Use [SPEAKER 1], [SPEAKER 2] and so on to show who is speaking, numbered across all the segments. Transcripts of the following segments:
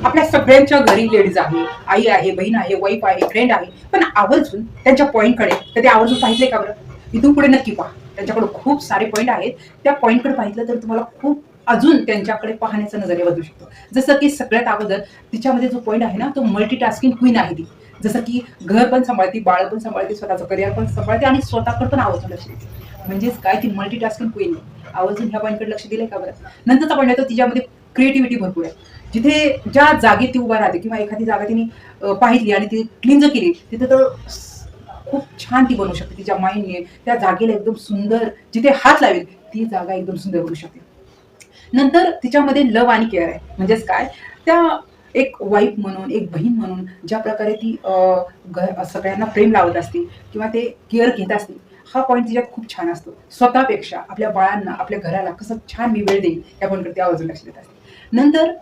[SPEAKER 1] आपल्या सगळ्यांच्या घरी लेडीज आहे, आई आहे, बहीण आहे, वाईफ आहे, फ्रेंड आहे, पण आवर्जून त्यांच्या पॉईंटकडे कधी आवर्जून पाहिजे का बरं? इथून पुढे नक्की पहा. त्यांच्याकडे खूप सारे पॉईंट आहेत. त्या पॉईंटकडे पाहिलं तर तुम्हाला खूप अजून त्यांच्याकडे पाहण्याचा नजरिया बदलू शकतो. जसं की सगळ्यात अगोदर तिच्यामध्ये जो पॉईंट आहे ना, तो मल्टीटास्किंग क्वीन आहे ती. जसं की घर पण सांभाळते, बाळ पण सांभाळते, स्वतःचं करिअर पण सांभाळते आणि स्वतःकडे पण आवर्जून लक्ष देते. म्हणजेच काय, ती मल्टीटास्किंग क्वीन आहे. आवर्जून ह्या पॉईंटकडे लक्ष दिलंय का बरं? नंतरचा पॉईंट आहे तो तिच्यामध्ये क्रिएटिव्हिटी भरपूर आहे. जिथे ज्या जागी ती उभा राहते किंवा एखादी जागा तिने पाहिली आणि ती क्लीन्ज केली, तिथे तर खूप छान ती बनवू शकते. तिच्या माइंडने त्या जागेला एकदम सुंदर, जिथे हात लावेल ती जागा एकदम सुंदर बनवू शकते. नंतर तिच्यामध्ये लव आणि केअर आहे. म्हणजेच काय, त्या एक वाईफ म्हणून, एक बहीण म्हणून ज्या प्रकारे ती सगळ्यांना प्रेम लावत असते किंवा ते केअर घेत असते, हा पॉईंट तिच्यात खूप छान असतो. स्वतःपेक्षा आपल्या बाळांना, आपल्या घराला कसं छान मी वेळ देईल या पॉईंटकडे ती आवर्जून लक्ष देत असते. नंतर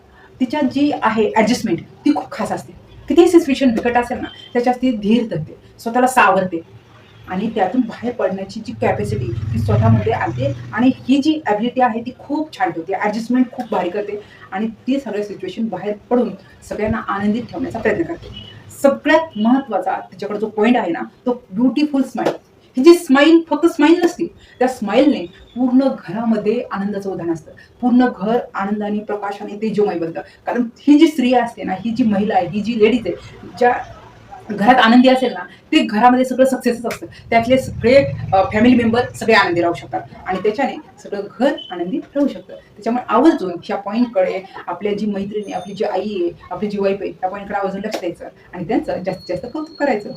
[SPEAKER 1] तिच्यात जी आहे ॲडजस्टमेंट, ती खूप खास असते. कितीही सिच्युएशन बिकट असेल ना, त्याच्यात ती धीर धरते, स्वतःला सावरते आणि त्यातून बाहेर पडण्याची जी कॅपॅसिटी ती स्वतःमध्ये आणते. आणि ही जी ॲबिलिटी आहे ती खूप छान ठेवते. ॲडजस्टमेंट खूप भारी करते आणि ती सगळ्या सिच्युएशन बाहेर पडून सगळ्यांना आनंदित ठेवण्याचा प्रयत्न करते. सगळ्यात महत्त्वाचा तिच्याकडे जो पॉईंट आहे ना, तो ब्युटिफुल स्माईल. ही जी स्माईल फक्त स्माईल नसते, त्या स्माईलने पूर्ण घरामध्ये आनंदाचं उधाण असतं. पूर्ण घर आनंदाने, प्रकाशाने तेजोमय बनतं. कारण ही जी स्त्री असते ना, ही जी महिला आहे, ही जी लेडीज आहे, ज्या घरात आनंदी असेल ना, ते घरामध्ये सगळं सक्सेसच असतं. त्यातले सगळे फॅमिली मेंबर सगळे आनंदी राहू शकतात आणि त्याच्याने सगळं घर आनंदी राहू शकतं. त्याच्यामुळे आवर्जून ह्या पॉईंटकडे आपल्या जी मैत्रिणी, आपली जी आई आहे, आपली जी वाईफ आहे, त्या पॉईंटकडे आवर्जून लक्ष द्यायचं आणि त्यांचं जास्तीत जास्त कौतुक करायचं.